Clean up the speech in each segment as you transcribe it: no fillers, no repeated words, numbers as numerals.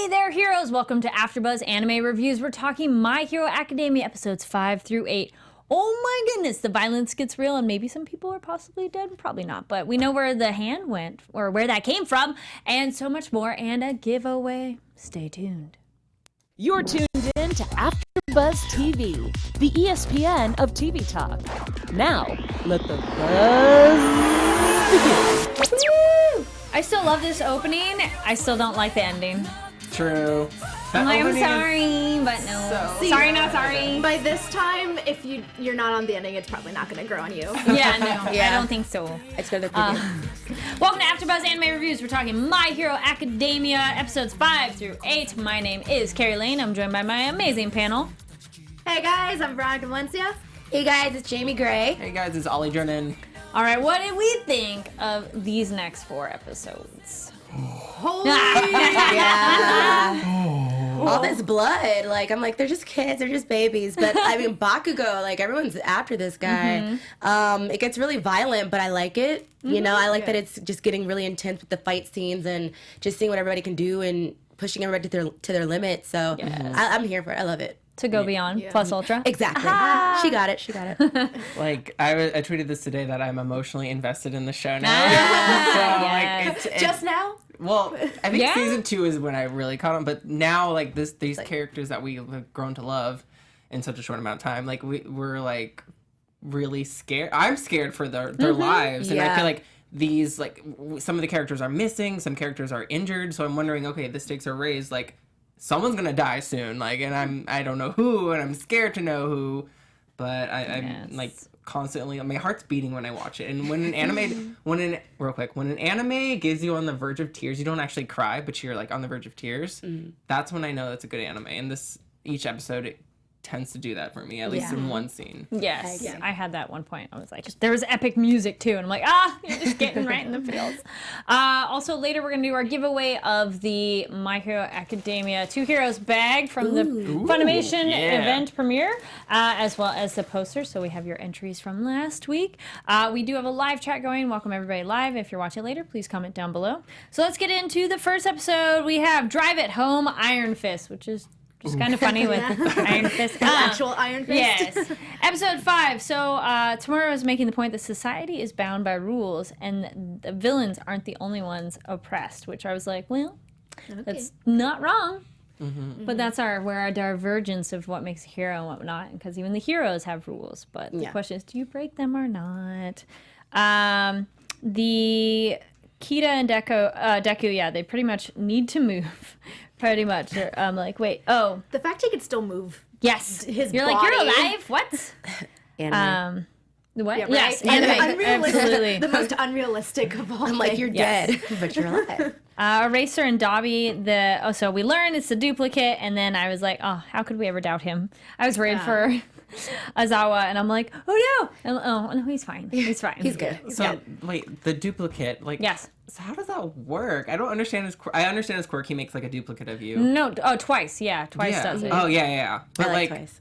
Hey there, heroes! Welcome to AfterBuzz Anime Reviews. We're talking My Hero Academia episodes 5 through 8. Oh my goodness, the violence gets real, and maybe some people are possibly dead. Probably not, but we know where the hand went, or where that came from, and so much more, and a giveaway. Stay tuned. You're tuned in to AfterBuzz TV, the ESPN of TV talk. Now, let the buzz begin. Woo! I still love this opening. I still don't like the ending. True. I'm sorry, but no. Sorry, not sorry. By this time, if you're not on the ending, it's probably not going to grow on you. Yeah, no, I don't think so. It's gonna be Welcome to AfterBuzz Anime Reviews. We're talking My Hero Academia episodes 5 through 8. My name is Kari Lane. I'm joined by my amazing panel. Hey guys, I'm Veronica Valencia. Hey guys, it's Jaimi Gray. Hey guys, it's Ollie Drennan. All right, what did we think of these next 4 episodes? Holy All this blood, like I'm like, they're just kids, they're just babies. But I mean, Bakugo, like everyone's after this guy. It gets really violent, but I like it. You know, I like that it's just getting really intense with the fight scenes and just seeing what everybody can do and pushing everybody to their limits. So I'm here for it. I love it. To go beyond, plus ultra. Exactly. She got it. Like I tweeted this today that I'm emotionally invested in the show now. Like it's just now? Well, I think season 2 is when I really caught on, but now like these characters that we have grown to love in such a short amount of time, like we're like really scared. I'm scared for their lives, and I feel like these like some of the characters are missing, some characters are injured, so I'm wondering, okay, the stakes are raised, like someone's gonna die soon, like, and I don't know who, and I'm scared to know who, but I'm like constantly, my heart's beating when I watch it. And when an anime, when an anime gives you on the verge of tears, you don't actually cry, but you're like on the verge of tears. That's when I know that's a good anime. And each episode it tends to do that for me, at least in one scene. Yes, I had that one point. I was like, there was epic music too, and I'm like, you're just getting right in the feels. Also, later we're gonna do our giveaway of the My Hero Academia 2 Heroes bag from the Funimation event premiere, as well as the poster. So we have your entries from last week. We do have a live chat going. Welcome everybody live. If you're watching later, please comment down below. So let's get into the first episode. We have Drive It Home Iron Fist, which is just kind of funny with Iron Fist. Actual Iron Fist. Yes. Episode 5. So Tamura was making the point that society is bound by rules and the villains aren't the only ones oppressed, which I was like, well, that's not wrong. But that's where our divergence of what makes a hero and what not, because even the heroes have rules. But the question is, do you break them or not? The Kita and Deku, they pretty much need to move. Pretty much. I'm like, wait, the fact he could still move. Yes. You're like, you're alive? What? What? Yeah, right. Yes. Absolutely. The most unrealistic of all. I'm like, you're dead, but you're alive. Eraser and Dobby, so we learn it's a duplicate, and then I was like, how could we ever doubt him? I was worried for Aizawa, and I'm like, oh no, he's fine. He's fine. He's good. So wait, the duplicate, like, so how does that work? I don't understand his quirk. I understand his quirk. He makes like a duplicate of you. No, twice. Yeah, twice does it. Oh yeah. But I like twice.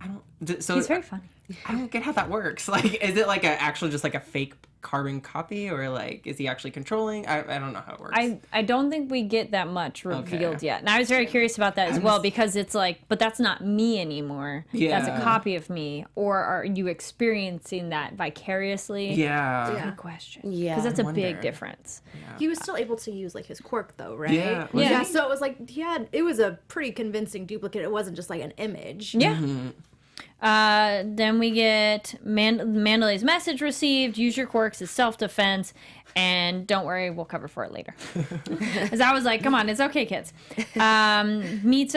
I don't. So he's very funny. I don't get how that works. Like, is it like actually just like a fake carbon copy, or like is he actually controlling? I don't know how it works. I don't think we get that much revealed yet, and I was very curious about that as well, because it's like, but that's not me anymore. That's a copy of me, or are you experiencing that vicariously? Good question. Because that's a big difference. He was still able to use like his quirk though, right? Yeah. So it was like it was a pretty convincing duplicate. It wasn't just like an image. Then we get Mandalay's message received. Use your quirks as self-defense, and don't worry, we'll cover for it later. As I was like, come on, it's okay, kids. Deku meets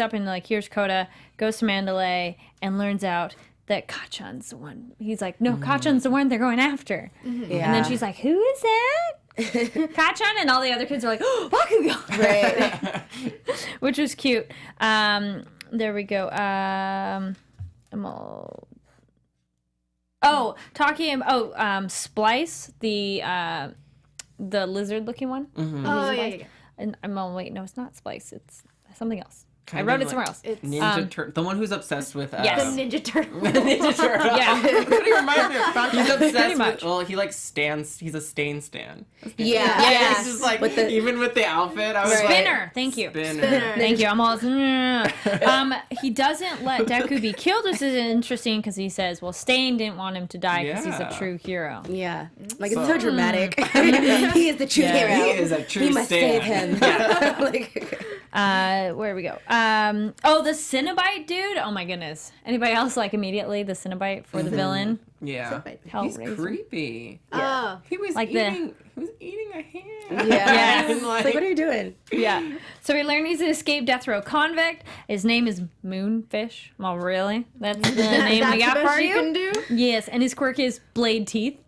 up and like, here's Kota, goes to Mandalay and learns out that Kachan's the one. He's like, no, Kachan's the one they're going after. And then she's like, who is that? Kachan, and all the other kids are like, oh, Bakugo. Right. Which was cute. There we go. Splice, the lizard looking one. Oh yeah. And I'm all, wait, no, it's not Splice, it's something else. I wrote it somewhere else. The one who's obsessed with Yes. The Ninja Turtle. Ninja Turtle. Yeah. That's what he reminds me of. He's obsessed Pretty much. with. Well, he like stands. He's a stain stan. Yeah. He's just like even with the outfit. I was like, Spinner. Thank you. Spinner. Thank you. I'm all. He doesn't let Deku be killed, which is interesting because he says, "Well, Stain didn't want him to die because he's a Yeah. true hero." Yeah. Like, it's so dramatic. He is the true hero. He is a true We must stan. save him. Like, Where we go? The Cenobite dude. Oh my goodness. Anybody else like immediately the Cenobite for the villain? Yeah. He's Hellraiser. creepy. Oh. He was Like eating. He was eating a hand. Yes. And, it's like, what are you doing? Yeah. So we learn he's an escaped death row convict. His name is Moonfish. Well, really? That's the name That's we got the for best you? you can do? Yes. And his quirk is blade teeth.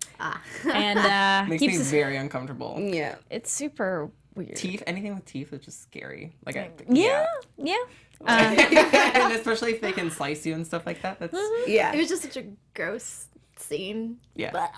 And Makes keeps me his, very uncomfortable. Yeah. it's super weird. Teeth. Anything with teeth is just scary. Like Yeah. and especially if they can slice you and stuff like that. That's Yeah. It was just such a gross scene. yeah. Gross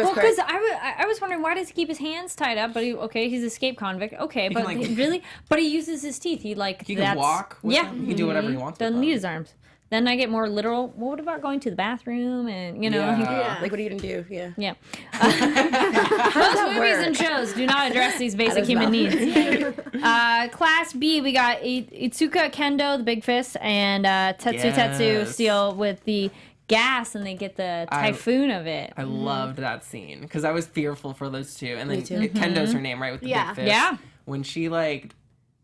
Well, crack. because I was wondering, why does he keep his hands tied up? But he's an escaped convict. Okay, but can, like- really, but he uses his teeth. He can walk with yeah, them. He can do whatever he wants with Doesn't them. need his arms. Then I get more literal. What about going to the bathroom and Yeah. Like, what are you going to do? Yeah. yeah. How Most movies and shows do not address these basic does human not. needs. Class B, we got Itsuka Kendo, the big fist, and Tetsu Yes. Steel with the gas, and they get the typhoon of it. I loved that scene because I was fearful for those two. And then too. Kendo's her name, right? With the Yeah. big fist. Yeah. When she like,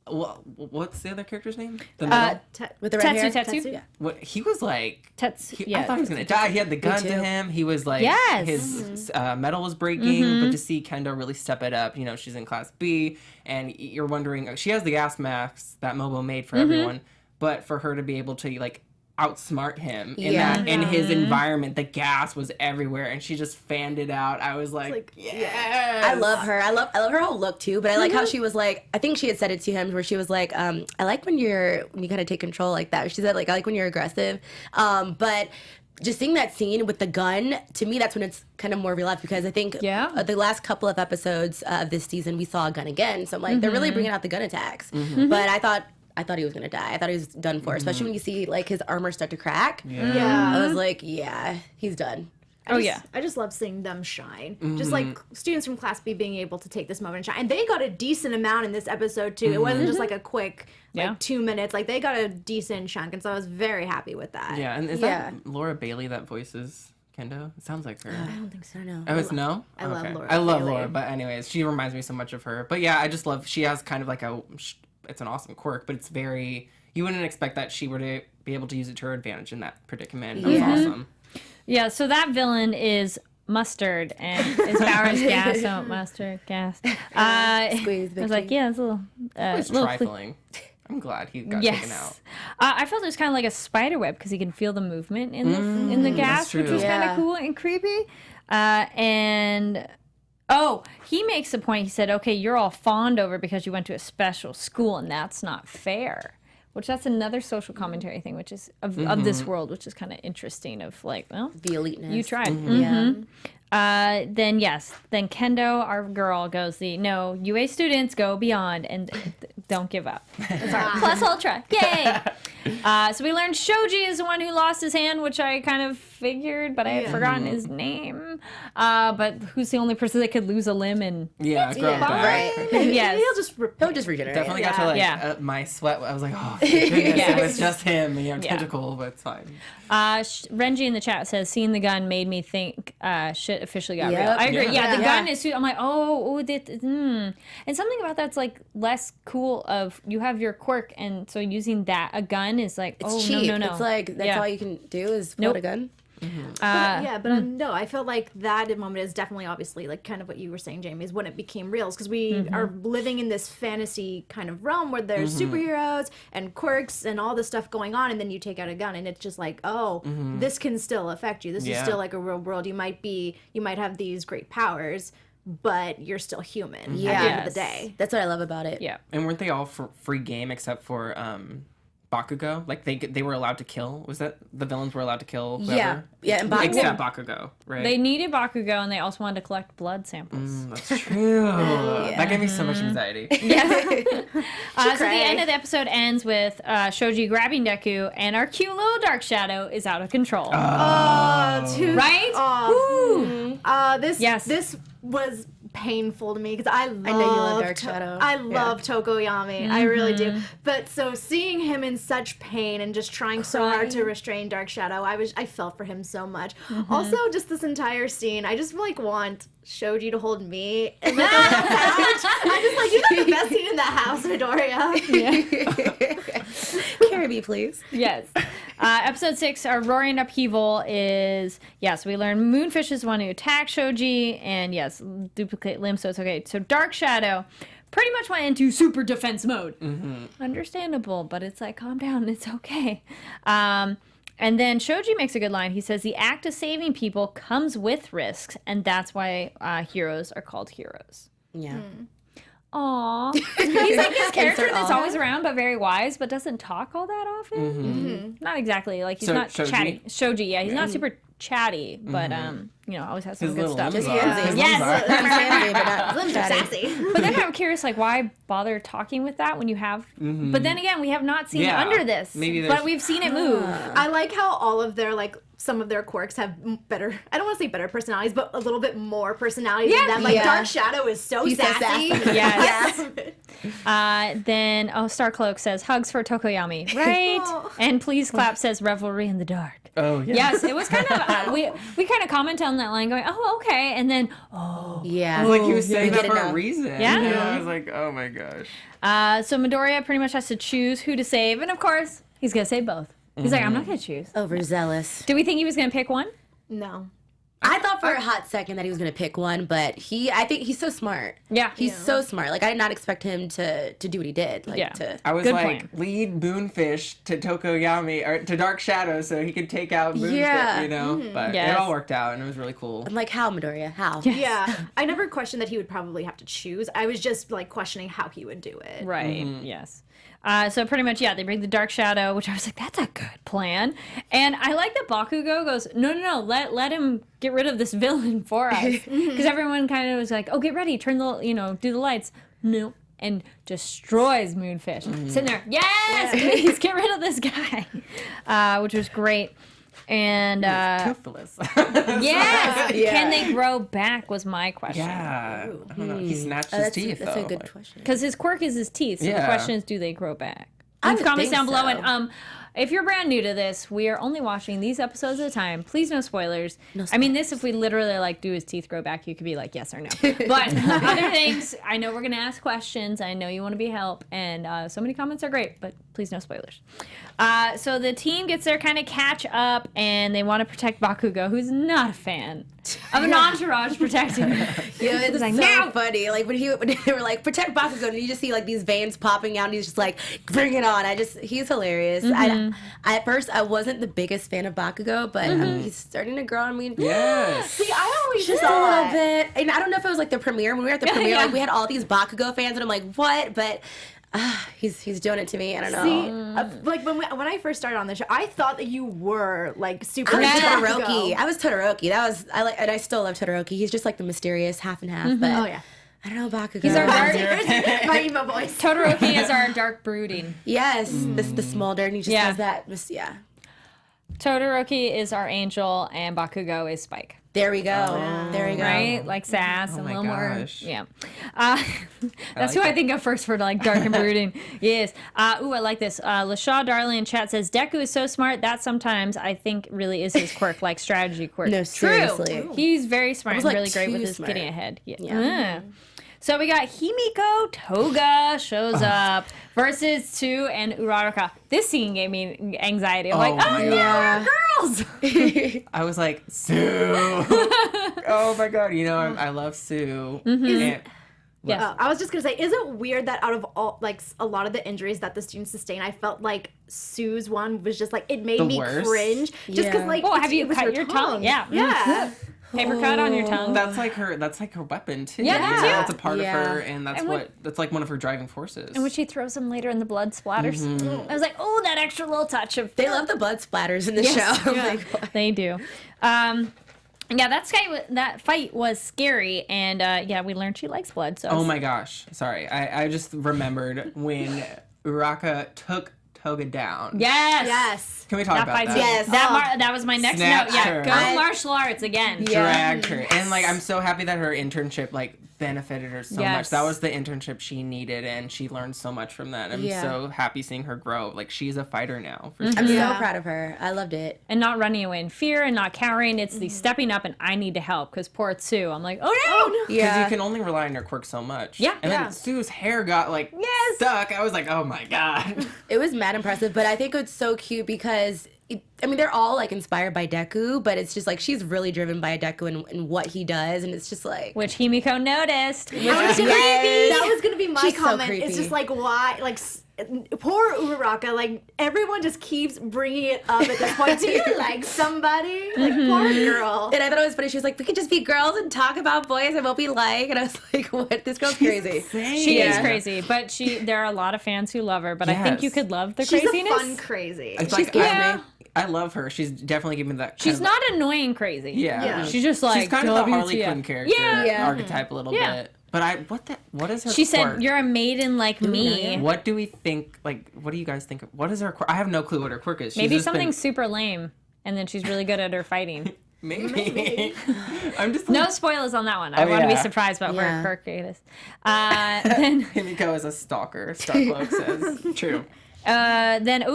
what's the other character's name? The middle. With the red hair? Tetsu. Yeah. What he was like. Tetsu. I thought he was gonna die. He had the gun to too. him. He was like, Yes. his metal was breaking. But to see Kendo really step it up, she's in Class B, and you're wondering, she has the gas masks that Momo made for everyone, but for her to be able to like outsmart him in his environment, the gas was everywhere, and she just fanned it out. I was like yes. I love her. I love her whole look too. But I like how she was like. I think she had said it to him where she was like, "I like when you kind of take control like that." She said like, "I like when you're aggressive," but. Just seeing that scene with the gun, to me, that's when it's kind of more real life because I think the last couple of episodes of this season, we saw a gun again. So I'm like, they're really bringing out the gun attacks. But I thought he was gonna die. I thought he was done for, especially when you see like his armor start to crack. Yeah. I was like, yeah, he's done. I just love seeing them shine. Just like students from Class B being able to take this moment and shine. And they got a decent amount in this episode too. It wasn't just like a quick 2 minutes. Like they got a decent chunk, and so I was very happy with that. Yeah, and is that Laura Bailey that voices Kendo? It sounds like her. I don't think so. No. Oh, it's no? I love Laura I love Bailey. Laura, but anyways, she reminds me so much of her. But yeah, I just love, she has kind of like it's an awesome quirk, but it's very, you wouldn't expect that she were to be able to use it to her advantage in that predicament. That was awesome. Yeah, so that villain is mustard, and his power is gas, so mustard, gas. Squeeze, I was like, yeah, it's a little... It's trifling. I'm glad he got taken out. I felt it was kind of like a spider web because he can feel the movement in the gas, which true. was kind of cool and creepy. He makes a point. He said, okay, you're all fawned over because you went to a special school, and that's not fair. Which that's another social commentary thing, which is of this world, which is kind of interesting. Of like, well, the eliteness. you tried. Yeah. Then Kendo, our girl, goes no, UA students go beyond and don't give up. Sorry, plus ultra, yay! So we learned Shoji is the one who lost his hand, which I kind of figured, but I had forgotten his name. But who's the only person that could lose a limb and Grow back. Right. yes, He'll just regenerate. Definitely got to like my sweat. I was like, oh, thank goodness, it was just him, tentacle, but it's fine. Renji in the chat says, seeing the gun made me think shit officially got Yep. real. I agree. Yeah. The gun is, I'm like, and something about that's like less cool of, you have your quirk, and so using a gun is like, It's cheap. no. It's like, that's all you can do is hold a gun. No, I felt like that moment is definitely obviously like kind of what you were saying, Jamie, is when it became real, because we are living in this fantasy kind of realm where there's superheroes and quirks and all this stuff going on, and then you take out a gun and it's just like, this can still affect you. This is still like a real world. You might have these great powers, but you're still human at the end of the day. That's what I love about it. Yeah. And weren't they all free game except for Bakugo. Like they were allowed to kill. Was that the villains were allowed to kill whoever? Yeah, and Bakugo. Except Bakugo, right? They needed Bakugo, and they also wanted to collect blood samples. That's true. That gave me so much anxiety. So the end of the episode ends with Shoji grabbing Deku, and our cute little Dark Shadow is out of control. Right? This was painful to me because I know you love Dark Shadow. I love Tokoyami. I really do. But so seeing him in such pain and just trying so hard to restrain Dark Shadow, I felt for him so much. Also, just this entire scene, I just like want Shoji to hold me and like on the couch. I'm just like, you got the best seat in the house, Midoriya. Carry me, please. Yes. Episode 6, our roaring upheaval is, yes, we learn Moonfish is the one who attacked Shoji, and yes, duplicate limbs, so it's okay. So Dark Shadow pretty much went into super defense mode. Understandable, but it's like, calm down, it's okay. And then Shoji makes a good line. He says, the act of saving people comes with risks, and that's why heroes are called heroes. Yeah. Aww. He's like this character that's always around, but very wise, but doesn't talk all that often. Not exactly. Like, he's not Shoji? chatty. Shoji, yeah. He's not super chatty, but, always has some His good little stuff. limbs Yes. are. Yes. Limbs are sassy. But then I'm curious, like, why bother talking with that when you have... But then again, we have not seen it under this. Maybe but we've seen it move. I like how all of their like some of their quirks have better, I don't want to say better personalities, but a little bit more personality than them. Like Dark Shadow is so He's so sassy. sassy. Yes. Then Starcloak says, hugs for Tokoyami. Right? And Please Clap says, revelry in the dark. Oh, yeah. Yes, it was kind of, we kind of commented on that line going, oh, okay. And then, Yeah. Like he was saying We that didn't for a know. reason. Yeah. You know, I was like, oh my gosh. so Midoriya pretty much has to choose who to save. And of course, he's going to save both. He's like, I'm not going to choose. Overzealous. Do we think he was going to pick one? No. I thought for a hot second that he was going to pick one, but I think he's so smart. Yeah. He's so smart. Like, I did not expect him to do what he did. Like, Yeah. I was Good like, plan. lead Moonfish to Tokoyami, or to Dark Shadow so he could take out Moonfish, Yeah. you know? But Yes. it all worked out, and it was really cool. I'm like, how, Midoriya? How? Yeah. I never questioned that he would probably have to choose. I was just like questioning how he would do it. Right. Yes. So pretty much, they bring the Dark Shadow, which I was like, that's a good plan. And I like that Bakugo goes, no, let him get rid of this villain for us. Because everyone kind of was like, oh, get ready, turn the, do the lights. No. And destroys Moonfish. Sitting there, yes, please get rid of this guy. Which was great. And Toothless. yes, Yeah. can they grow back was my question. Yeah. I don't know. He snatched his teeth, That's though. a good question. Because his quirk is his teeth. So the Yeah. question is, do they grow back? I Leave would comments think down below. so. And if you're brand new to this, we are only watching these episodes at a time. Please, no spoilers. I mean, this, if we literally like do his teeth grow back, you could be like yes or no. But other things, I know we're gonna ask questions. I know you want to be help, and so many comments are great, but please, no spoilers. So the team gets their kind of catch up, and they want to protect Bakugo, who's not a fan of an entourage protecting him. Yeah, it's like, so "No!" funny. Like when they were like, protect Bakugo, and you just see like these veins popping out, and he's just like, bring it on. He's hilarious. At first, I wasn't the biggest fan of Bakugo, but he's starting to grow on me. Yes. See, I always Just a thought little bit. And I don't know if it was like the premiere. When we were at the premiere, Yeah. like we had all these Bakugo fans, and I'm like, what? But he's doing it to me. I don't know. See, like when I first started on the show, I thought that you were like super I was into Todoroki. Bakugo. I was Todoroki. And I still love Todoroki. He's just like the mysterious half and half. But Oh yeah. I don't know Bakugo. He's our dark. My emo voice. Todoroki is our dark brooding. Yes, the smolder, and he just Yeah. has that. Just, yeah. Todoroki is our angel, and Bakugo is Spike. There we go. There we go. Right? Like sass and a my little more. gosh. Yeah. That's who I think of first for like dark and brooding. Yes. I like this. LaShaw Darling in chat says, Deku is so smart that sometimes I think really is his quirk, like strategy quirk. No, seriously. True. He's very smart was, and like, really great with too his smart. getting ahead. Yeah. So we got Himiko Toga shows up versus Tsu and Uraraka. This scene gave me anxiety. I'm like, my no, God. girls! I was like, Sue. Oh my god. You know, I love Sue. And, Yeah. I was just gonna say, is it weird that out of all like a lot of the injuries that the students sustain, I felt like Sue's one was just like it made The me worst? cringe just because Yeah. like Oh, have you it was cut her your tongue? Yeah. yeah. Paper cut on your tongue. That's like her weapon too. Yeah, you too. know, it's a part of Yeah. her, and that's like one of her driving forces. And when she throws them later and the blood splatters. I was like, oh, that extra little touch of... They love the blood splatters in the show. Yeah, Like, what? they do. Yeah, that fight was scary, and yeah, we learned she likes blood. So Oh my gosh. Sorry. I just remembered when Uraka took Toga down. yes. Can we talk about fight's that? Yes. That was my next Snatched note. Yeah, her. go martial arts again. Dragged her. And like I'm so happy that her internship like benefited her so Yes. much. That was the internship she needed, and she learned so much from that. I'm Yeah. so happy seeing her grow. Like she's a fighter now. For I'm sure. so proud of her. I loved it. And not running away in fear and not cowering. It's the stepping up and I need to help because poor Sue. I'm like, oh no. Because you can only rely on your quirk so much. Yeah. And Yeah. then Sue's hair got like stuck. I was like, oh my god. It was mad impressive, but I think it's so cute because they're all like inspired by Deku, but it's just like she's really driven by Deku and what he does, and it's just like Which Himiko noticed. Which I was was gonna- Yes. That was gonna be my She's so comment. creepy. It's just like why, like poor Uraraka. Like everyone just keeps bringing it up at this point. Do you like somebody? Like poor girl. And I thought it was funny. She was like, "We could just be girls and talk about boys and what we like." And I was like, "What? This girl's crazy." She is crazy, but there are a lot of fans who love her. But I think Yes. you could love the She's craziness. a fun crazy. It's She's like, cute. Yeah. I love her. She's definitely giving me that. She's not annoying crazy. Yeah. She's just like She's kind of the Harley WTF. Quinn character Yeah. archetype a little Yeah. bit. But what is her She said, quirk? "You're a maiden like me." What do we think? Like, what do you guys think? What is her quirk? I have no clue what her quirk is. She's Maybe just something been- super lame, and then she's really good at her fighting. Maybe. I'm just No like, spoilers on that one. I Oh, want to be yeah. surprised about Yeah. where her is. Then Himiko is a stalker. Starcloak says. True.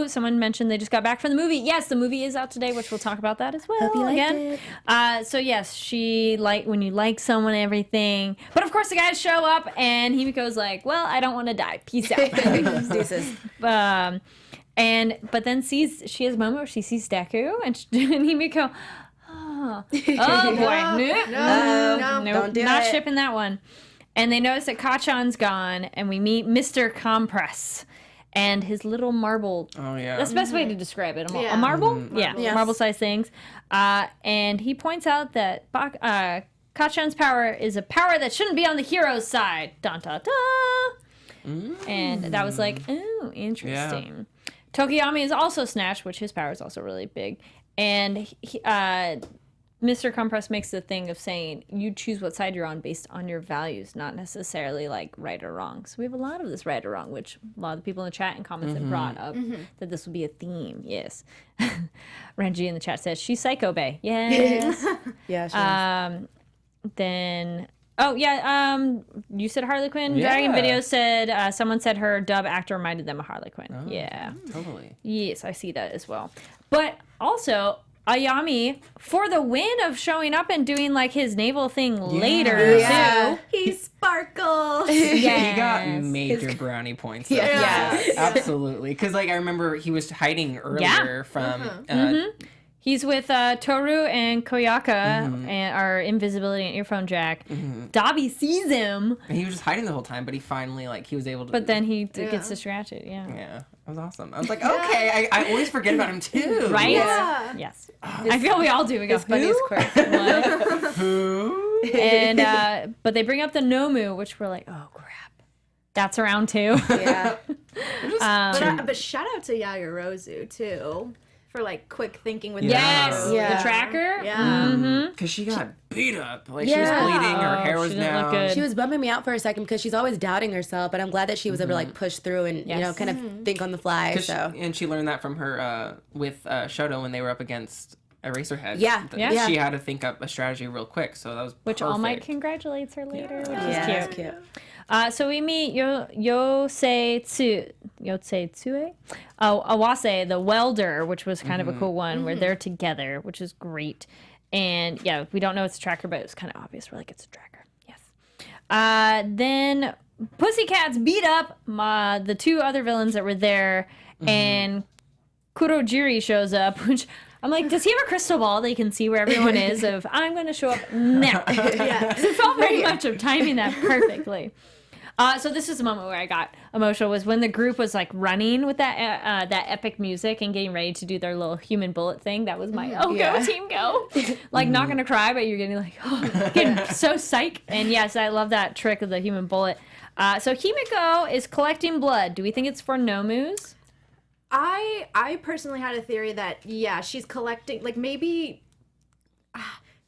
someone mentioned they just got back from the movie. Yes, the movie is out today, which we'll talk about that as well. Hope you liked again. it. So yes, she when you like someone, and everything. But of course, the guys show up, and Himiko's like, "Well, I don't want to die. Peace out." Deuces. But then she has a moment where she sees Deku, and Himiko, oh boy, No. Don't do not it. shipping that one. And they notice that Kachan's gone, and we meet Mr. Compress and his little marble. Oh yeah. That's the best way to describe it. Yeah. A marble? Yeah, Yes. marble-sized things. And he points out that Kachan's power is a power that shouldn't be on the hero's side. Dun, dun, dun. And that was like, ooh, interesting. Tokiyami is also snatched, which his power is also really big. And Mr. Compress makes the thing of saying you choose what side you're on based on your values, not necessarily like right or wrong. So we have a lot of this right or wrong, which a lot of the people in the chat and comments have brought up that this will be a theme. Yes. Renji in the chat says she's Psycho Bae. Yes. Yeah. She is. Then you said Harley Quinn. Yeah. Dragon Video said someone said her dub actor reminded them of Harley Quinn. Yeah. Totally. Yes, I see that as well. But also Ayami for the win of showing up and doing like his naval thing later Yeah. too. He sparkles. He got major brownie points. Though. Yeah. Absolutely. Because like I remember he was hiding earlier from. He's with Toru and Koyaka and our invisibility and earphone jack. Dabi sees him, And he was just hiding the whole time, but he finally he was able to. but then he gets distracted. Yeah. Yeah, it was awesome. I was like, okay, I always forget about him too. Right? Yeah. Yes. I feel we all do. We go, funniest who? quirk. What? Who? And but they bring up the Nomu, which we're like, oh crap, that's around too. Yeah. But shout out to Yayorozu too for like quick thinking with Yes, the Yeah. the tracker. Yeah. Because she got beat up. Like she was Yeah. bleeding. Her hair Oh, was she didn't look down. good. She was bumming me out for a second because she's always doubting herself, but I'm glad that she was able to like push through and you know Yes. kind of think on the fly. So And she learned that from her with Shoto when they were up against Eraserhead. Yeah. Yeah. She had to think up a strategy real quick. So that was Which All Might perfect. congratulates her later, which yeah, is it's cute. cute. So we meet Yosei Tsue, Awase, the welder, which was kind of a cool one, where they're together, which is great. And yeah, we don't know it's a tracker, but it was kind of obvious. We're like, it's a tracker. Yes. Then Pussycats beat up the two other villains that were there, and Kurojiri shows up, which I'm like, does he have a crystal ball that he can see where everyone is of, I'm going to show up now? Yeah. It felt very much of timing that perfectly. So this is the moment where I got emotional, was when the group was like running with that that epic music and getting ready to do their little human bullet thing. That was my go team go. Like not gonna cry, but you're getting like getting so psych. And yes, I love that trick of the human bullet. So Himiko is collecting blood. Do we think it's for Nomus? I personally had a theory that she's collecting, like, maybe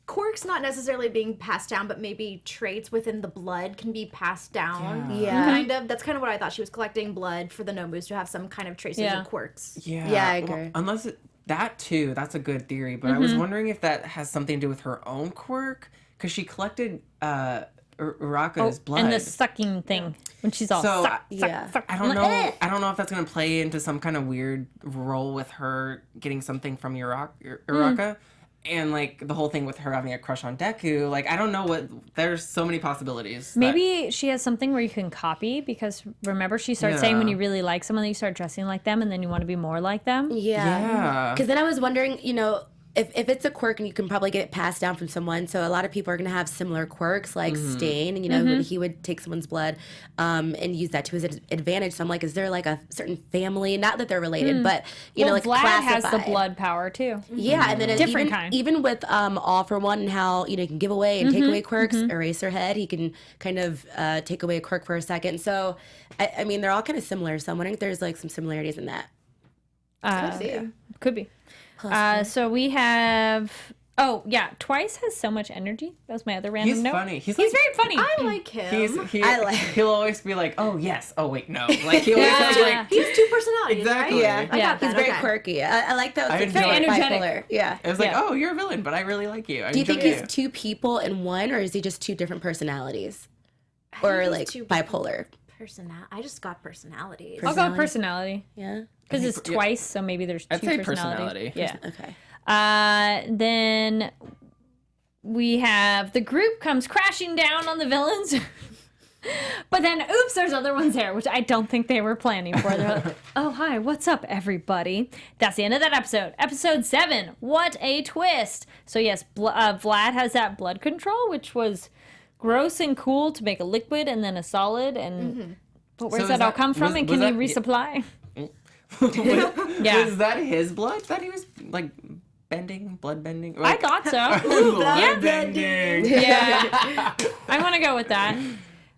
quirks not necessarily being passed down, but maybe traits within the blood can be passed down. Yeah. Kind of. That's kind of what I thought. She was collecting blood for the Nomus to have some kind of traces of quirks. Yeah, I agree. Unless that too, that's a good theory. But I was wondering if that has something to do with her own quirk, because she collected Uraka's blood And the sucking thing when she's all suck. I don't know. I don't know if that's gonna play into some kind of weird role with her getting something from Uraka. And, like, the whole thing with her having a crush on Deku, like, I don't know what... There's so many possibilities. Maybe she has something where you can copy, because remember she started saying when you really like someone, you start dressing like them, and then you want to be more like them? Yeah. Because then I was wondering, you know, if it's a quirk, and you can probably get it passed down from someone, so a lot of people are going to have similar quirks, like Stain, and, you know, he would take someone's blood and use that to his advantage. So I'm like, is there, like, a certain family? Not that they're related, but, you know, like, Vlad has the classified. blood power, too. Yeah, and then Different kind. Even with All for One and how, you know, he can give away and take away quirks, Eraserhead, he can kind of take away a quirk for a second. So, I mean, they're all kind of similar, so I'm wondering if there's, like, some similarities in that. Could be. So we have... Oh, yeah. Twice has so much energy. That was my other random note. Funny. He's very funny. I like him. He'll always be like, oh, yes. Oh, wait, no. Like, he'll always be like... He has two personalities, Exactly. right? Yeah, he's very quirky. I like that. It's very like energetic. bipolar. Yeah. It was like, oh, you're a villain, but I really like you. Do you think he's two people in one, or is he just two different personalities? Or, like, bipolar? I just got personalities. I'll go with personality. Yeah. Because it's twice, so maybe there's two I'd say personalities. personality. Yeah. Okay. Then we have the group comes crashing down on the villains. But then, oops, there's other ones there, which I don't think they were planning for. They're like, oh, hi, what's up, everybody? That's the end of that episode. Episode 7, what a twist. So yes, Vlad has that blood control, which was gross and cool to make a liquid and then a solid. And but where's that all come from? And can he resupply? Was that his blood that he was, like, blood bending? I thought so. Blood bending. Yeah. I want to go with that. It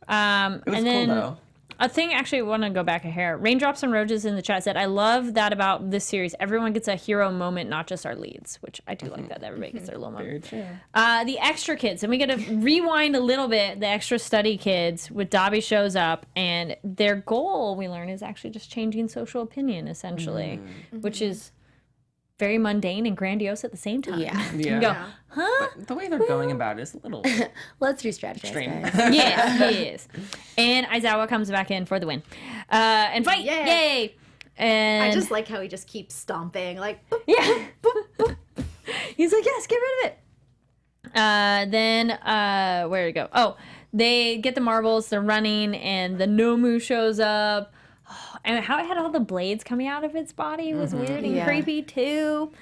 was and then cool, though. a thing, actually, I want to go back a hair. Raindrops and Roses in the chat said, I love that about this series. Everyone gets a hero moment, not just our leads, which I do like that. Everybody gets their little moment. The extra kids, and we got to rewind a little bit. The extra study kids with Dobby shows up, and their goal, we learn, is actually just changing social opinion, essentially, which is very mundane and grandiose at the same time. Yeah. You go, huh? But the way they're going about it is a little Let's re-strategize, extreme. guys. Yeah, he is. And Aizawa comes back in for the win. And fight! Yeah. Yay! And I just like how he just keeps stomping, like, boop, yeah. He's like, yes, get rid of it. Then where did it go? Oh, they get the marbles, they're running, and the Nomu shows up. And how it had all the blades coming out of its body was weird and creepy too.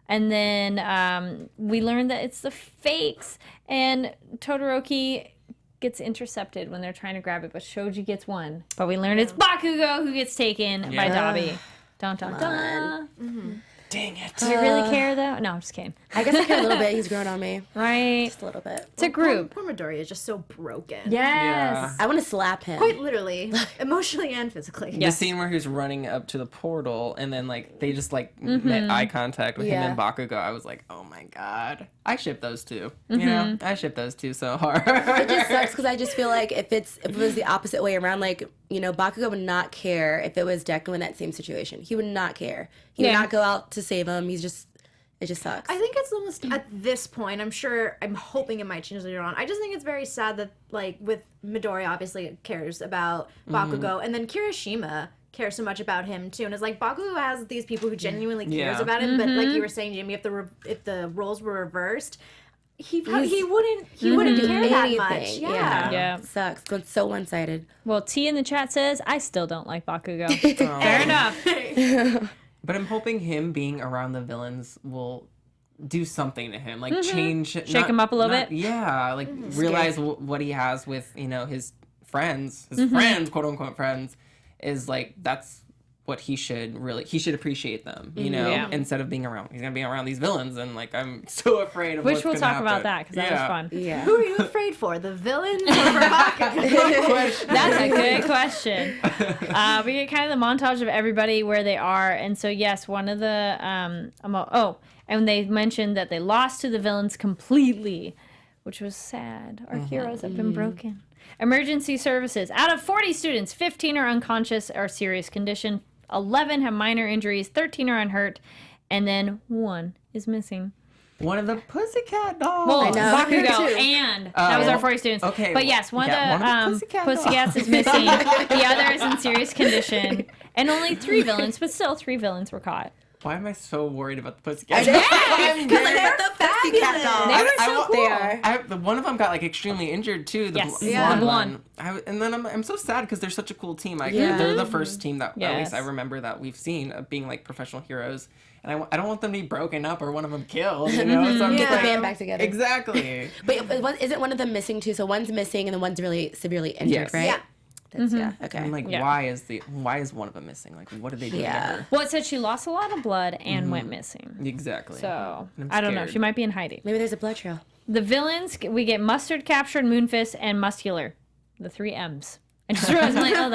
And then we learned that it's the fakes, and Todoroki gets intercepted when they're trying to grab it, but Shoji gets one. But we learned it's Bakugo who gets taken by Dobby. Dun dun dun. Dang it. Do you really care though? No, I'm just kidding. I guess I care a little bit. He's grown on me. Right? Just a little bit. It's a group. Poor Midoriya is just so broken. Yes. I want to slap him. Quite literally, emotionally and physically. The scene where he was running up to the portal and then, like, they just, like, met eye contact with him and Bakugo. I was like, oh my god. I ship those two. You know? I ship those two so hard. It just sucks because I just feel like if it was the opposite way around, like, you know, Bakugo would not care if it was Deku in that same situation. He would not care. He would not go out to save him. It just sucks. I think it's almost at this point, I'm hoping it might change later on. I just think it's very sad that, like, with Midori obviously cares about Bakugo, and then Kirishima cares so much about him too. And it's like Bakugo has these people who genuinely cares about him, but like you were saying, Jaimi, if the roles were reversed, he wouldn't care that much. Yeah. It sucks. It's so one-sided. Well, T in the chat says, I still don't like Bakugo. Fair enough. But I'm hoping him being around the villains will do something to him, like change, Shake him up a little bit. Yeah, like realize what he has with, you know, his friends, his friends, quote unquote friends, is like that's what he should appreciate them, you know, instead of being around. He's gonna be around these villains, and like I'm so afraid of. Which we'll talk happen. about that because that was fun. Yeah. Who are you afraid for? The villains or for Bakugo? That's a good question. We get kind of the montage of everybody where they are, and so yes, one of the and they mentioned that they lost to the villains completely, which was sad. Our heroes have been broken. Emergency services. Out of 40 students, 15 are unconscious or serious condition. 11 have minor injuries. 13 are unhurt, and then 1 is missing. One of the Pussycat Dolls. Well, I know. Bakugo, and that was our 40 students. Okay, but yes, one of the Pussycat Pussycats is missing. The other is in serious condition, and only 3 villains, but still 3 villains were caught. Why am I so worried about the Pussycat? Because they're the Pussycat Dolls. They were so cool. They are. One of them got like extremely injured too. The Yes. blonde The one. And then I'm so sad because they're such a cool team. Yeah. They're the first team that at Yes. least I remember that we've seen of being like professional heroes. And I don't want them to be broken up or one of them killed. You know, so I'm Get just the like, band back together. Exactly. But isn't one of them missing too? So one's missing and then one's really severely injured, Yes. right? Yeah. That's, yeah. Okay. And like, Yeah. why is one of them missing? Like, what did they do? to Yeah. her? Well, it said she lost a lot of blood and went missing. Exactly. So I'm I don't know. scared. She might be in hiding. Maybe there's a blood trail. The villains, we get Mustard, Captured, Moonfist, and Muscular. The 3 M's. I just realized, I'm like, oh,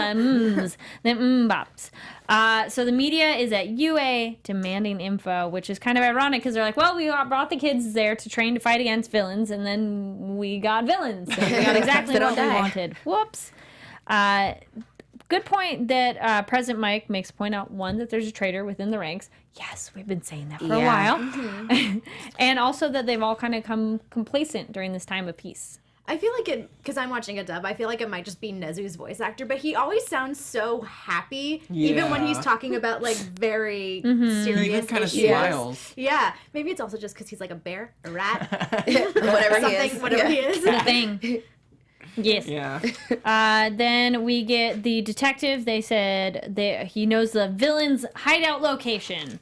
the bops. So the media is at UA demanding info, which is kind of ironic because they're like, well, we brought the kids there to train to fight against villains, and then we got villains. So we got exactly They what don't we die. wanted. Whoops. Good point that President Mike makes point out, one, that there's a traitor within the ranks. Yes, we've been saying that for a while. And also that they've all kind of come complacent during this time of peace. I feel like it, because I'm watching a dub, I feel like it might just be Nezu's voice actor, but he always sounds so happy, even when he's talking about, like, very serious He even kind of issues. smiles. Yeah. Maybe it's also just because he's like a bear, a rat, Whatever he is. whatever he is. The thing. Yes. Yeah. Then we get the detective. They said he knows the villain's hideout location.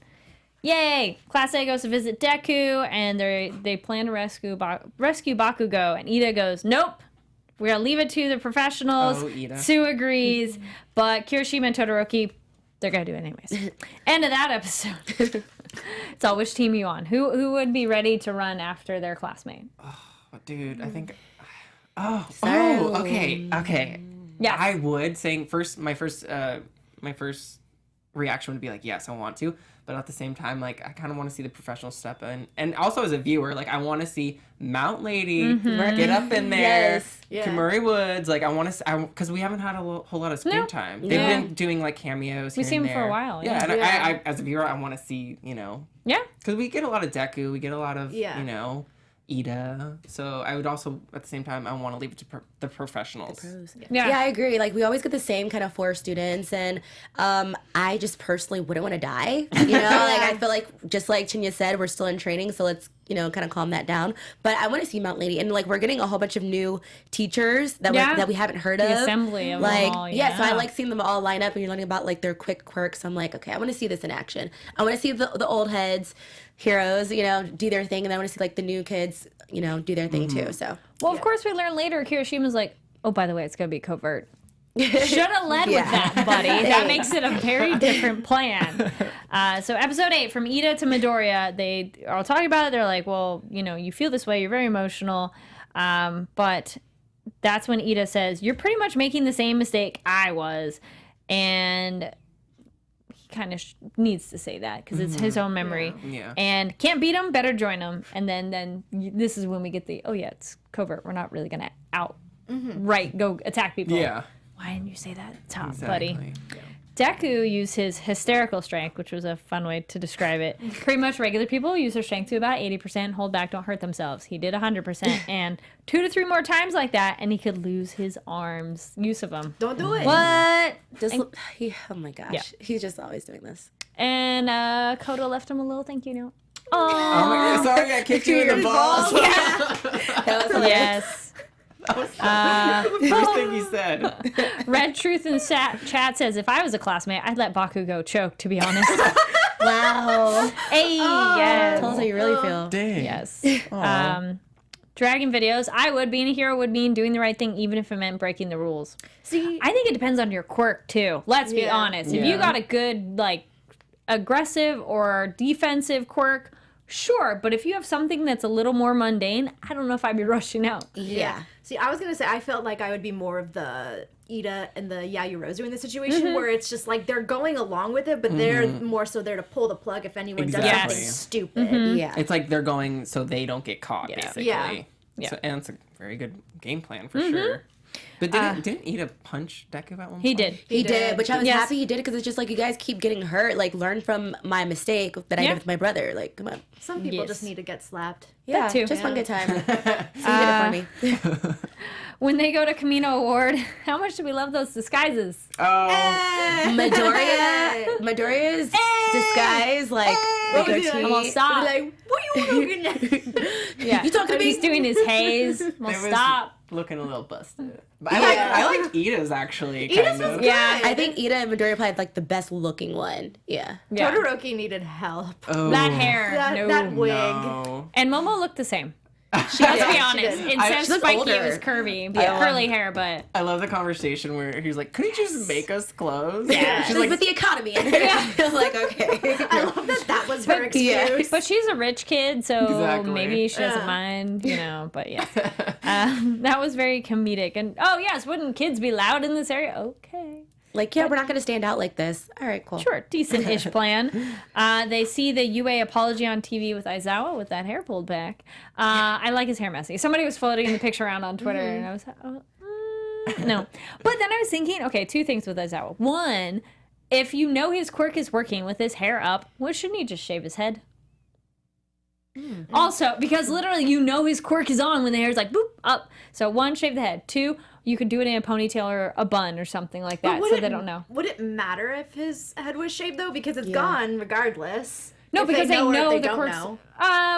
Yay! Class A goes to visit Deku, and they plan to rescue Bakugo. And Ida goes, nope. We're going to leave it to the professionals. Oh, Ida. Sue agrees. But Kirishima and Todoroki, they're going to do it anyways. End of that episode. It's all which team you on. Who would be ready to run after their classmate? Oh, dude, I think. Sorry. Okay. Yes. I would saying my first reaction would be like, yes, I want to, but at the same time, like I kind of want to see the professional step in, and also as a viewer, like I want to see Mount Lady get up in there, Yes. Yeah. Kimuri Woods, like I want to, because we haven't had a whole lot of screen No. time. They've Yeah. been doing like cameos. We've here seen and them for a there. while, Yeah, yeah. and Yeah. I as a viewer, I want to see, Yeah. because we get a lot of Deku, we get a lot of Yeah. Ida. So I would also, at the same time, I want to leave it to the professionals. Yeah. Yeah, I agree. Like we always get the same kind of 4 students, and I just personally wouldn't want to die. You know, like I feel like just like Chinya said, we're still in training, so let's kind of calm that down. But I want to see Mount Lady, and like we're getting a whole bunch of new teachers that we haven't heard of. The assembly of like them all, so I like seeing them all line up, and you're learning about like their quick quirks. I'm like, okay, I want to see this in action. I want to see the old heads, heroes, do their thing, and I want to see like the new kids, do their thing too. So Well, of course, we learn later Kirishima's like, oh, by the way, it's going to be covert. Should have led with that, buddy. That makes it a very different plan. So episode 8, from Ida to Midoriya, they are all talking about it. They're like, well, you feel this way. You're very emotional. But that's when Ida says, you're pretty much making the same mistake I was. And he kind of needs to say that because it's his own memory. Yeah. And can't beat him, better join him. And then this is when we get it's covert. We're not really going to go attack people. Yeah. Why didn't you say that top, Exactly. buddy? Deku used his hysterical strength, which was a fun way to describe it. Pretty much regular people use their strength to about 80%, hold back, don't hurt themselves. He did 100%, and 2 to 3 more times like that, and he could lose his arms, use of them. Don't do it. What? oh my gosh, Yeah. he's just always doing this. And Kodo left him a little thank you note. Oh my God, sorry, I kicked you in the balls. That was hilarious. Yes. First thing he said. Red Truth in chat says, if I was a classmate, I'd let Bakugo choke, to be honest. Wow. Hey, yes. Tell us how you really feel. Dang. Yes. Dragon videos. I would. Being a hero would mean doing the right thing, even if it meant breaking the rules. See, I think it depends on your quirk, too. Let's be honest. If you got a good, like, aggressive or defensive quirk, sure. But if you have something that's a little more mundane, I don't know if I'd be rushing out. Yeah. See, I was going to say, I felt like I would be more of the Ida and the Yayorozu in this situation, where it's just like they're going along with it, but they're more so there to pull the plug if anyone does something stupid. Yeah. It's like they're going so they don't get caught, basically. Yeah. So, and it's a very good game plan for sure. But didn't Ida punch Deku at one point? He did. He did, which I was Yes. happy he did it because it's just like you guys keep getting hurt. Like, learn from my mistake that I did with my brother. Like, come on. Some people just need to get slapped. Yeah, too. just one good time. So you did it for me. When they go to Camino Award, how much do we love those disguises? Oh. Midoriya's disguise, like, the goatee. Come on, stop. Like, what are you looking at? Yeah. You talking to me? He's doing his haze. Well, It was stop. looking a little busted. But I like Ida's actually, kind of. Yeah. I think Ida and Midoriya probably had, like, the best looking one. Yeah. Yeah. Todoroki needed help. Oh. That hair. That wig. No. And Momo looked the same. Let's be honest. did. Instead of She looked spiky, older. it was curvy. But curly hair, but... I love the conversation where he's like, "Couldn't you just make us clothes?" Yeah. She's like, with the economy. I'm like, okay. I love that was her excuse. But she's a rich kid, so Exactly. maybe she doesn't mind, but yes. That was very comedic. And, oh, yes, wouldn't kids be loud in this area? Okay. Like, yeah, we're not going to stand out like this. All right, cool. Sure, decent-ish plan. They see the UA apology on TV with Aizawa with that hair pulled back. I like his hair messy. Somebody was floating the picture around on Twitter, and I was no. But then I was thinking, okay, two things with Aizawa. One, if you know his quirk is working with his hair up, well, shouldn't he just shave his head? Also, because literally you know his quirk is on when the hair's like boop up. So one, shave the head. Two, you could do it in a ponytail or a bun or something like that, so they don't know. Would it matter if his head was shaved though? Because it's gone regardless. No, If because they or if know they the don't quirks. know.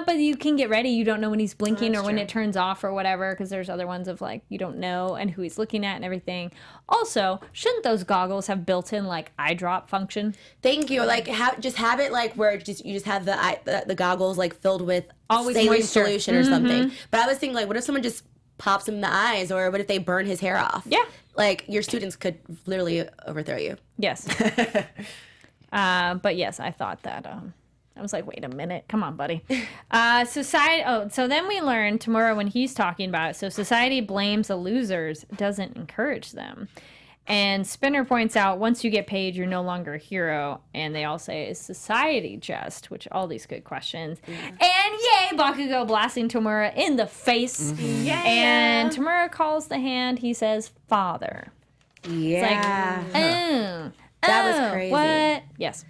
But you can get ready. You don't know when he's blinking or That's when true. it turns off or whatever, because there's other ones of like you don't know and who he's looking at and everything. Also, shouldn't those goggles have built-in like eye drop function? Thank you. Like, just have it like where you just have the goggles like filled with Always saline moisture. solution or something. But I was thinking, like, what if someone just pops him in the eyes, or what if they burn his hair off? Yeah. Like, your students could literally overthrow you. Yes. But yes, I thought that. I was like, wait a minute, come on, buddy. Society. Oh, so then we learn tomorrow when he's talking about it. So society blames the losers, doesn't encourage them. And Spinner points out, once you get paid, you're no longer a hero. And they all say, is society just? Which, all these good questions. And yay, Bakugo blasting Tamura in the face. Yeah. And Tamura calls the hand. He says, father. Yeah. It's like, oh. That was crazy. What? Yes.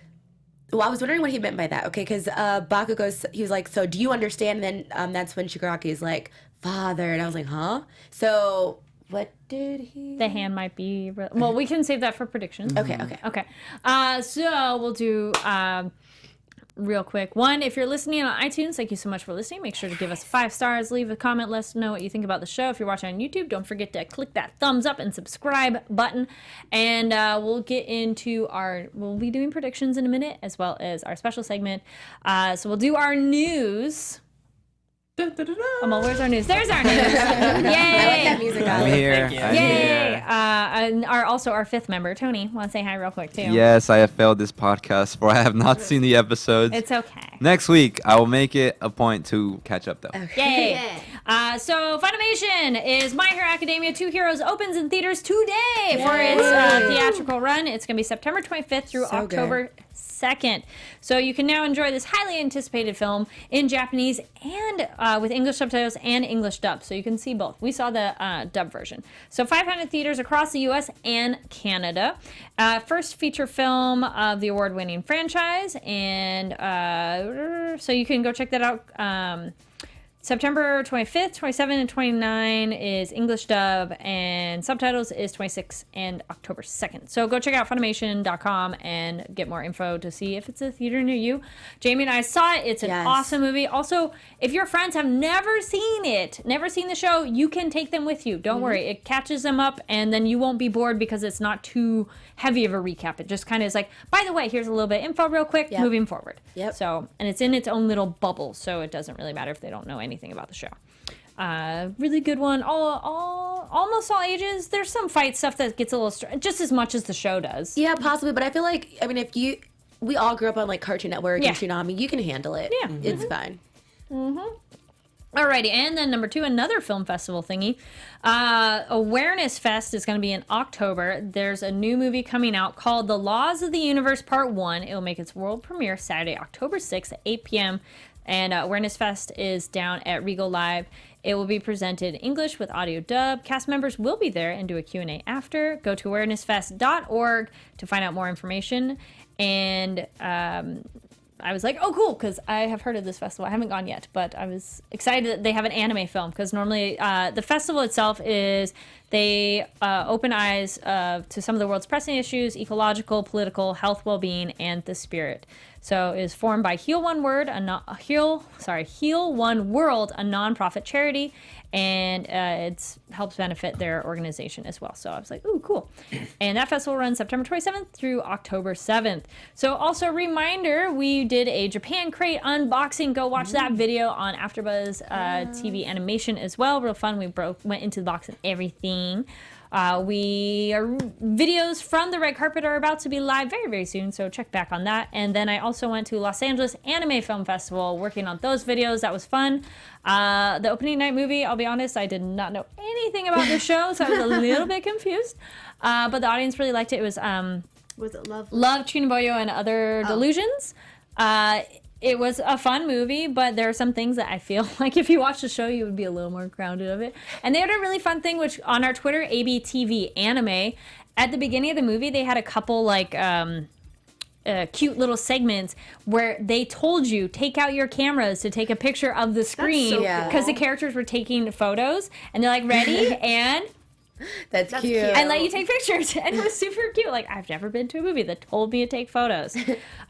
Well, I was wondering what he meant by that. Okay, because Bakugo's, he was like, so do you understand? And then that's when Shigaraki's like, father. And I was like, huh? So what did he... The hand might be... Well, we can save that for predictions. Okay. Okay. So we'll do... real quick. One, if you're listening on iTunes, thank you so much for listening. Make sure to give us 5 stars, leave a comment, let us know what you think about the show. If you're watching on YouTube, don't forget to click that thumbs up and subscribe button. And we'll get into we'll be doing predictions in a minute, as well as our special segment. So we'll do our news. Well, where's our news? There's our news. Yay! I like that music. I'm here. Thank you. I'm Yay! here. And our 5th member, Tony, want to say hi real quick too? Yes, I have failed this podcast, for I have not seen the episodes. It's okay. Next week, I will make it a point to catch up, though. Yay! So Funimation is My Hero Academia 2 Heroes opens in theaters today for its theatrical run. It's going to be September 25th through So October 2nd. So you can now enjoy this highly anticipated film in Japanese and with English subtitles and English dub. So you can see both. We saw the dub version. So 500 theaters across the U.S. and Canada. First feature film of the award-winning franchise. And so you can go check that out. September 25th, 27th, and 29 is English dub, and subtitles is 26th and October 2nd. So go check out Funimation.com and get more info to see if it's a theater near you. Jaimi and I saw it. It's an awesome movie. Also, if your friends have never seen it, never seen the show, you can take them with you. Don't worry. It catches them up, and then you won't be bored because it's not too heavy of a recap. It just kind of is like, by the way, here's a little bit of info real quick, moving forward. Yep. So, and it's in its own little bubble, so it doesn't really matter if they don't know anything about the show. Really good one. Almost all ages. There's some fight stuff that gets a little just as much as the show does. Yeah, possibly. But I feel like, I mean, we all grew up on like Cartoon Network and Toonami. You can handle it. Yeah. It's fine. Alrighty, and then number 2, another film festival thingy. Awareness Fest is going to be in October. There's a new movie coming out called The Laws of the Universe Part 1. It will make its world premiere Saturday, October 6th at 8 p.m. And Awareness Fest is down at Regal Live. It will be presented in English with audio dub. Cast members will be there and do a Q&A after. Go to awarenessfest.org to find out more information. And I was like, oh, cool, because I have heard of this festival. I haven't gone yet, but I was excited that they have an anime film, because normally the festival itself is they open eyes to some of the world's pressing issues, ecological, political, health, well-being, and the spirit. So it is formed by Heal One World, Heal One World, a nonprofit charity, and it helps benefit their organization as well. So I was like, ooh, cool. And that festival runs September 27th through October 7th. So also reminder, we did a Japan Crate unboxing. Go watch that video on AfterBuzz TV animation as well. Real fun. We went into the box and everything. Videos from the red carpet are about to be live very, very soon, so check back on that. And then I also went to Los Angeles Anime Film Festival working on those videos. That was fun. The opening night movie, I'll be honest, I did not know anything about the show, so I was a little bit confused. But the audience really liked it. It was it Love? Love, Chuniboyo, and Other Delusions. It was a fun movie, but there are some things that I feel like if you watch the show, you would be a little more grounded of it. And they had a really fun thing, which on our Twitter, ABTV Anime, at the beginning of the movie, they had a couple like cute little segments where they told you, take out your cameras to take a picture of the screen, because the characters were taking photos, and they're like, ready, and... That's cute. And let you take pictures. And it was super cute. Like, I've never been to a movie that told me to take photos.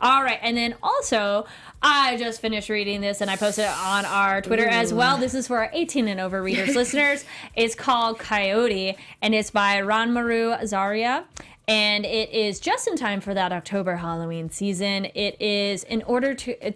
All right. And then also, I just finished reading this and I posted it on our Twitter as well. This is for our 18 and over readers listeners. It's called Coyote, and it's by Ranmaru Zaria. And it is just in time for that October Halloween season. It's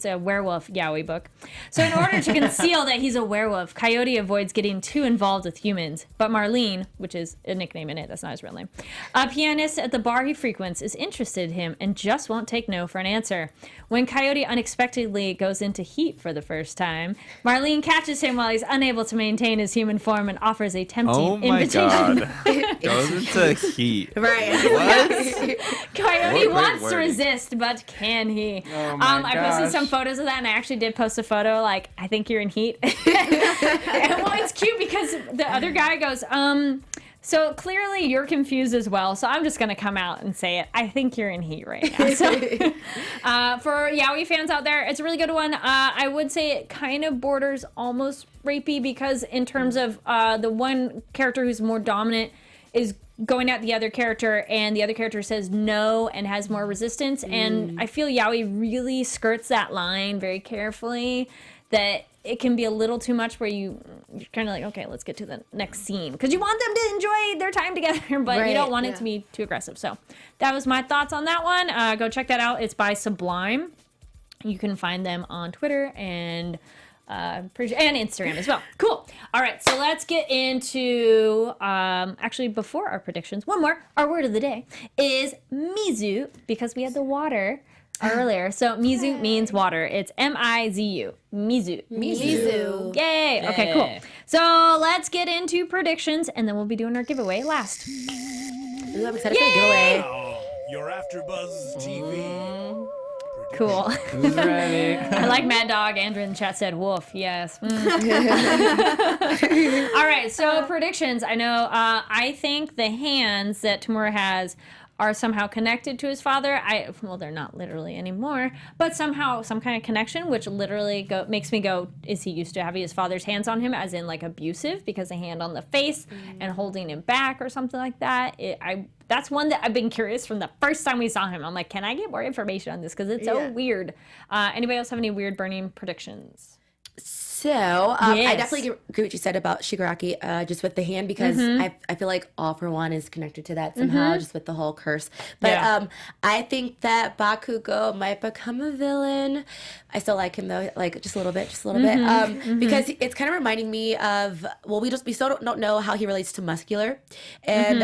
a werewolf yaoi book. So in order to conceal that he's a werewolf, Coyote avoids getting too involved with humans. But Marlene, which is a nickname in it, that's not his real name, a pianist at the bar he frequents, is interested in him and just won't take no for an answer. When Coyote unexpectedly goes into heat for the first time, Marlene catches him while he's unable to maintain his human form and offers a tempting invitation. Goes into heat. Right. Coyote wants to resist, but can he? Oh my I posted gosh. some photos of that, and I actually did post a photo like, I think you're in heat. And well, it's cute because the other guy goes, so clearly you're confused as well, so I'm just going to come out and say it. I think you're in heat right now. So, for yaoi fans out there, it's a really good one. I would say it kind of borders almost rapey, because in terms of the one character who's more dominant is going at the other character, and the other character says no and has more resistance. And I feel yaoi really skirts that line very carefully, that it can be a little too much where you're kind of like, okay, let's get to the next scene, because you want them to enjoy their time together, but you don't want it to be too aggressive. So that was my thoughts on that one. Go check that out. It's by Sublime. You can find them on Twitter and and Instagram as well. Cool. All right, so let's get into, actually before our predictions, one more. Our word of the day is mizu, because we had the water earlier. So mizu means water. It's M-I-Z-U. Mizu. Mizu. Yay. Okay, cool. So let's get into predictions, and then we'll be doing our giveaway last. Ooh, I'm excited for the giveaway. Now, your AfterBuzz TV. Cool. Who's ready? I like Mad Dog. Andrew in the chat said wolf. Yes. All right. So predictions. I know. I think the hands that Tamura has are somehow connected to his father. Well, they're not literally anymore, but somehow some kind of connection, which literally makes me go, is he used to having his father's hands on him, as in like abusive, because a hand on the face and holding him back or something like that. That's one that I've been curious from the first time we saw him. I'm like, can I get more information on this? Because it's so weird. Anybody else have any weird burning predictions? So, I Yes. definitely agree what you said about Shigaraki, just with the hand, because I feel like All for One is connected to that somehow, just with the whole curse. But Yeah. I think that Bakugo might become a villain. I still like him though, like just a little bit, because it's kind of reminding me of, well, we still don't know how he relates to Muscular, and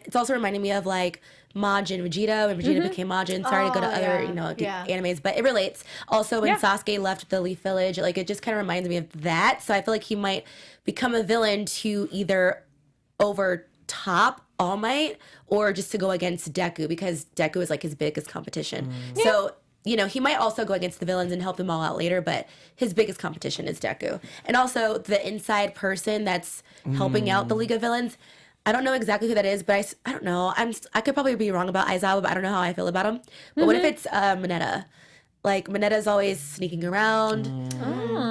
it's also reminding me of like Majin Vegeta when Vegeta became Majin. Sorry to go to other animes, but it relates. Also, when Sasuke left the Leaf Village, like it just kind of reminds me of that. So I feel like he might become a villain to either overtop All Might or just to go against Deku, because Deku is like his biggest competition. So he might also go against the villains and help them all out later, but his biggest competition is Deku. And also the inside person that's helping out the League of Villains. I don't know exactly who that is, but I don't know. I could probably be wrong about Aizawa, but I don't know how I feel about him. But what if it's Mineta? Like, Mineta's always sneaking around,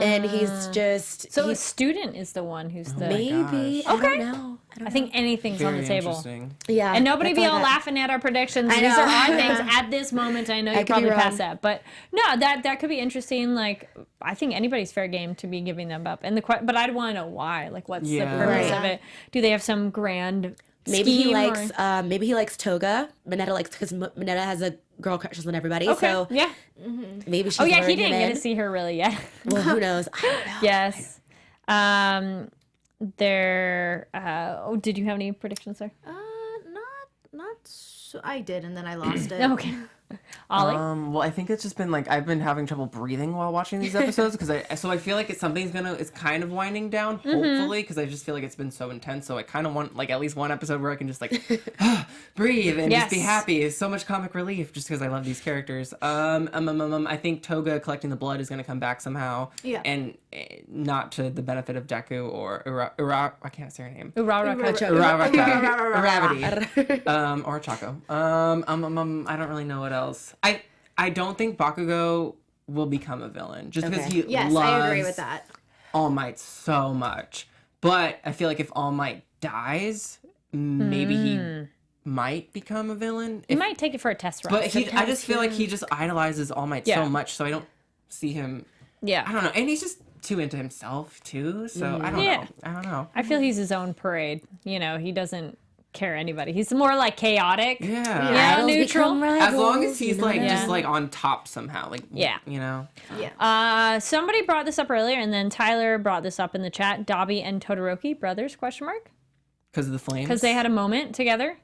and he's just... So a student is the one who's the... Maybe. I don't know. I think anything's on the table. Interesting. Yeah. And nobody that's be all all I got. laughing at our predictions. I These know. are odd things at this moment. I know you could be probably wrong. pass that, but no, that could be interesting. Like, I think anybody's fair game to be giving them up. And but I'd want to know why. Like, what's the purpose of it? Do they have some grand Maybe he scheme likes or... maybe he likes Toga. Mineta likes, because Mineta has a girl crushes on everybody. Okay. So Yeah. maybe she's Oh yeah, he luring him didn't get in. to see her really yet. Well, who knows? I don't know. Yes. Did you have any predictions there? Not so, I did, and then I lost it. Okay. Ollie? Well, I think it's just been like I've been having trouble breathing while watching these episodes because I feel like it's kind of winding down, hopefully, because I just feel like it's been so intense. So I kind of want like at least one episode where I can just like breathe and just be Yes. happy. It's so much comic relief just because I love these characters. I think Toga collecting the blood is going to come back somehow. Yeah. And not to the benefit of Deku or I can't say her name. Uraraka. Uravati. Or Chaco. I don't really know what else. I don't think Bakugo will become a villain just because he Yes, loves I agree with that. All Might so much. But I feel like if All Might dies, maybe he might become a villain. You might take it for a test run. But I just feel like he just idolizes All Might so much, so I don't see him. Yeah. I don't know, and he's just too into himself too. So I don't know. I don't know. I feel he's his own parade. He doesn't care anybody. He's more like chaotic. Yeah. Idols neutral. become As long rivals, as he's you know like that? just like on top somehow, like Yeah. Yeah. Somebody brought this up earlier, and then Tyler brought this up in the chat. Dobby and Todoroki, brothers? ? because of the flames. Because they had a moment together,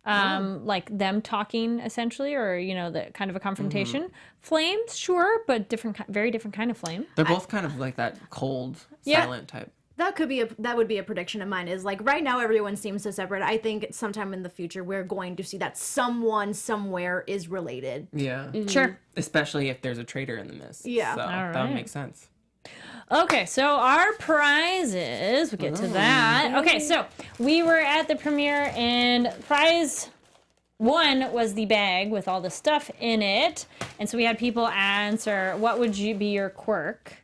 like them talking essentially, or the kind of a confrontation. Flames, sure, but very different kind of flame. They're both kind of like that cold, Yeah. silent type. That would be a prediction of mine. Is like right now everyone seems so separate. I think sometime in the future we're going to see that someone somewhere is related. Yeah. Sure. Especially if there's a traitor in the midst. Yeah. So that right. would make sense. Okay, so our prizes, we'll get to that. Okay, so we were at the premiere, and prize 1 was the bag with all the stuff in it. And so we had people answer, what would be your quirk?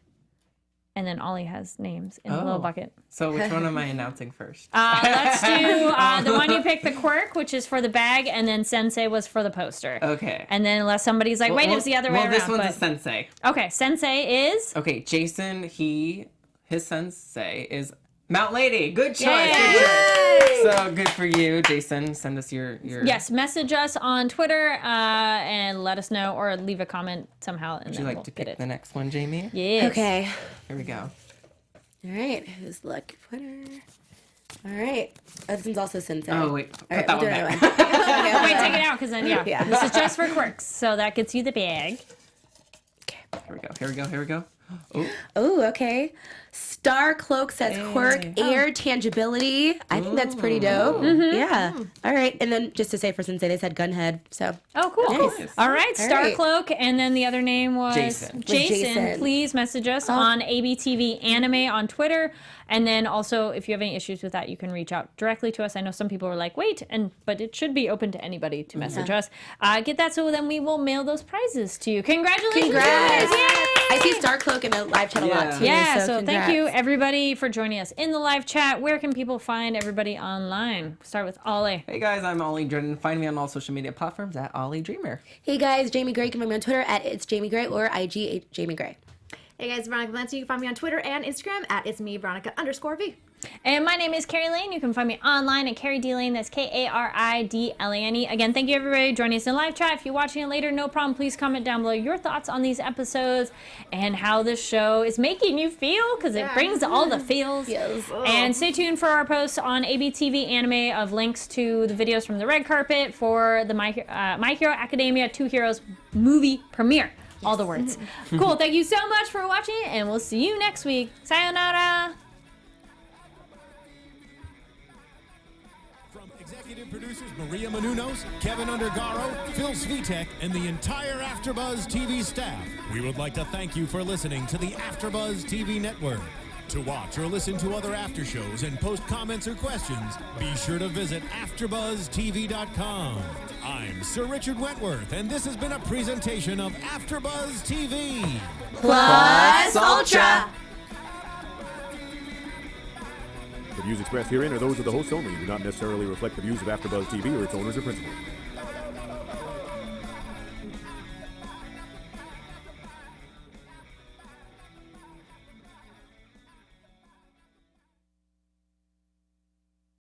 And then Ollie has names in the little bucket. So which one am I announcing first? Let's do the one you picked, the quirk, which is for the bag, and then Sensei was for the poster. Okay. And then unless somebody's like, wait, it was the other way around. Well, this one's but... a sensei. Okay, Sensei is... Okay, Jason, his sensei is Mount Lady. Good choice. Yay! Good choice. So good for you, Jason. Send us your... Yes, message us on Twitter and let us know, or leave a comment somehow, and Would then you like we'll to get pick it. the next one, Jamie? Yes. Okay. Here we go. All right. Who's the lucky winner? All right. This one's also Sensei. Oh, wait. Put All right, that we'll one do back. another one. Oh, wait, take it out, because then, Yeah. this is just for quirks, so that gets you the bag. Here we go. Oh, Oh, okay. Star Cloak says quirk, air tangibility. I think that's pretty dope. Yeah. All right. And then just to say for Sensei, they said gunhead. So Oh, cool. Nice. All right, Star right. Cloak, and then the other name was Jason. Jason. Please message us on ABTV Anime on Twitter, and then also if you have any issues with that, you can reach out directly to us. I know some people were like, wait, but it should be open to anybody to message us. Get that, so then we will mail those prizes to you. Congratulations! Congrats. Yay! I see Star Cloak in the live chat a lot too. Yeah, so congrats. thank you everybody for joining us in the live chat. Where can people find everybody online? Start with Ollie. Hey guys, I'm Ollie Drennan. Find me on all social media platforms at Ollie Dreamer. Hey guys, Jamie Gray. You can find me on Twitter at It's Jamie Gray or IG Jamie Gray. Hey guys, Veronica Valencia. You can find me on Twitter and Instagram at it's me, Veronica_V. And my name is Kari Lane. You can find me online at Kari D Lane. That's KARIDLANE. Again, thank you everybody joining us in live chat. If you're watching it later, no problem. Please comment down below your thoughts on these episodes and how this show is making you feel, because it brings all the feels. Yes. And stay tuned for our posts on ABTV Anime of links to the videos from the red carpet for the My Hero Academia 2 Heroes movie premiere. All the words. Cool. Thank you so much for watching, and we'll see you next week. Sayonara. From executive producers Maria Menounos, Keven Undergaro, Phil Svitek, and the entire AfterBuzz TV staff, we would like to thank you for listening to the AfterBuzz TV network. To watch or listen to other after shows and post comments or questions, be sure to visit AfterBuzzTV.com. I'm Sir Richard Wentworth, and this has been a presentation of AfterBuzz TV. Plus Ultra. The views expressed herein are those of the hosts only and do not necessarily reflect the views of AfterBuzz TV or its owners or principals.